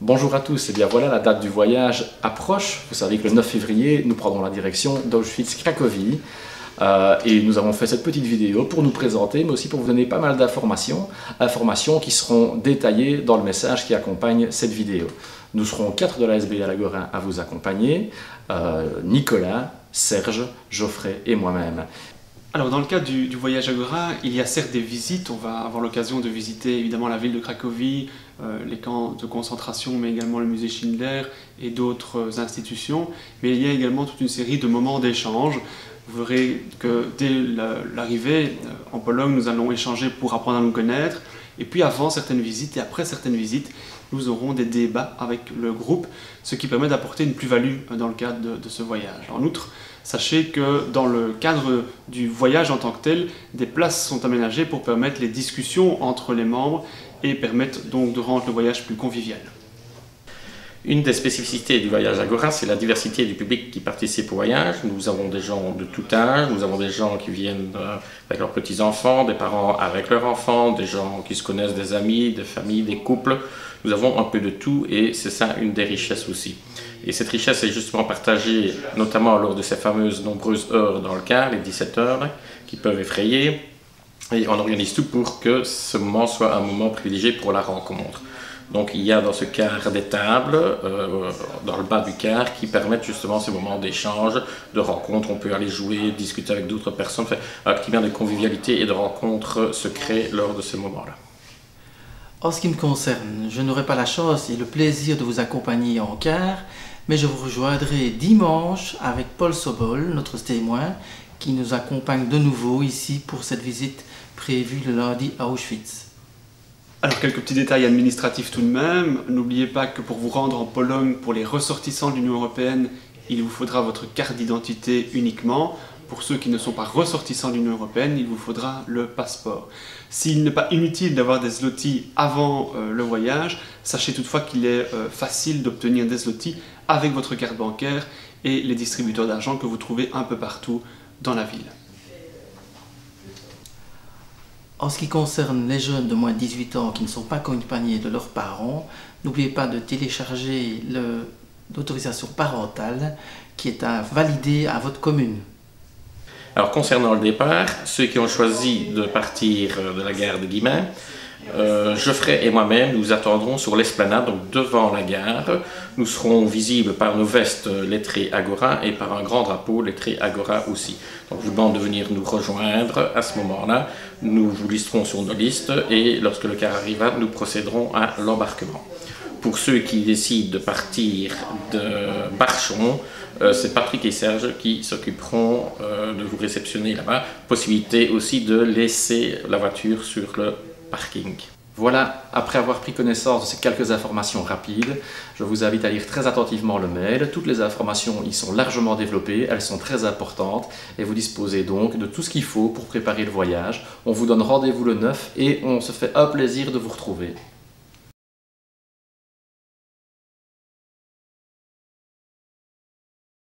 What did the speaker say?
Bonjour à tous, et bien voilà, la date du voyage approche. Vous savez que le 9 février, nous prendrons la direction d'Auschwitz-Cracovie. Et nous avons fait cette petite vidéo pour nous présenter, mais aussi pour vous donner pas mal d'informations, informations qui seront détaillées dans le message qui accompagne cette vidéo. Nous serons 4 de la SBL Agora à vous accompagner, Nicolas, Serge, Geoffrey et moi-même. Alors dans le cadre du voyage Agora, il y a certes des visites, on va avoir l'occasion de visiter évidemment la ville de Cracovie, les camps de concentration, mais également le musée Schindler et d'autres institutions, mais il y a également toute une série de moments d'échange. Vous verrez que dès l'arrivée en Pologne, nous allons échanger pour apprendre à nous connaître, et puis avant certaines visites et après certaines visites, nous aurons des débats avec le groupe, ce qui permet d'apporter une plus-value dans le cadre de ce voyage. En outre, sachez que dans le cadre du voyage en tant que tel, des places sont aménagées pour permettre les discussions entre les membres et permettre donc de rendre le voyage plus convivial. Une des spécificités du voyage Agora, c'est la diversité du public qui participe au voyage. Nous avons des gens de tout âge, nous avons des gens qui viennent avec leurs petits-enfants, des parents avec leurs enfants, des gens qui se connaissent, des amis, des familles, des couples. Nous avons un peu de tout et c'est ça une des richesses aussi. Et cette richesse est justement partagée notamment lors de ces fameuses nombreuses heures dans le car, les 17 heures, qui peuvent effrayer. Et on organise tout pour que ce moment soit un moment privilégié pour la rencontre. Donc il y a dans ce car des tables, dans le bas du car, qui permettent justement ces moments d'échange, de rencontre. On peut aller jouer, discuter avec d'autres personnes, activement de convivialité et de rencontres se créent lors de ces moments-là. En ce qui me concerne, je n'aurai pas la chance et le plaisir de vous accompagner en car, mais je vous rejoindrai dimanche avec Paul Sobol, notre témoin, qui nous accompagne de nouveau ici pour cette visite prévue le lundi à Auschwitz. Alors quelques petits détails administratifs tout de même. N'oubliez pas que pour vous rendre en Pologne, pour les ressortissants de l'Union européenne, il vous faudra votre carte d'identité uniquement. Pour ceux qui ne sont pas ressortissants de l'Union européenne, il vous faudra le passeport. S'il n'est pas inutile d'avoir des zlotys avant le voyage, sachez toutefois qu'il est facile d'obtenir des zlotys avec votre carte bancaire et les distributeurs d'argent que vous trouvez un peu partout dans la ville. En ce qui concerne les jeunes de moins de 18 ans qui ne sont pas accompagnés de leurs parents, n'oubliez pas de télécharger l'autorisation parentale qui est à valider à votre commune. Alors concernant le départ, ceux qui ont choisi de partir de la gare de Guillemins, Geoffrey et moi-même nous attendrons sur l'esplanade, donc devant la gare. Nous serons visibles par nos vestes lettrées Agora et par un grand drapeau lettré Agora aussi. Donc je vous demande de venir nous rejoindre à ce moment-là. Nous vous listerons sur nos listes et lorsque le car arrivera, nous procéderons à l'embarquement. Pour ceux qui décident de partir de Barchon, c'est Patrick et Serge qui s'occuperont de vous réceptionner là-bas. Possibilité aussi de laisser la voiture sur le parking. Voilà, après avoir pris connaissance de ces quelques informations rapides, je vous invite à lire très attentivement le mail. Toutes les informations y sont largement développées, elles sont très importantes et vous disposez donc de tout ce qu'il faut pour préparer le voyage. On vous donne rendez-vous le 9 et on se fait un plaisir de vous retrouver.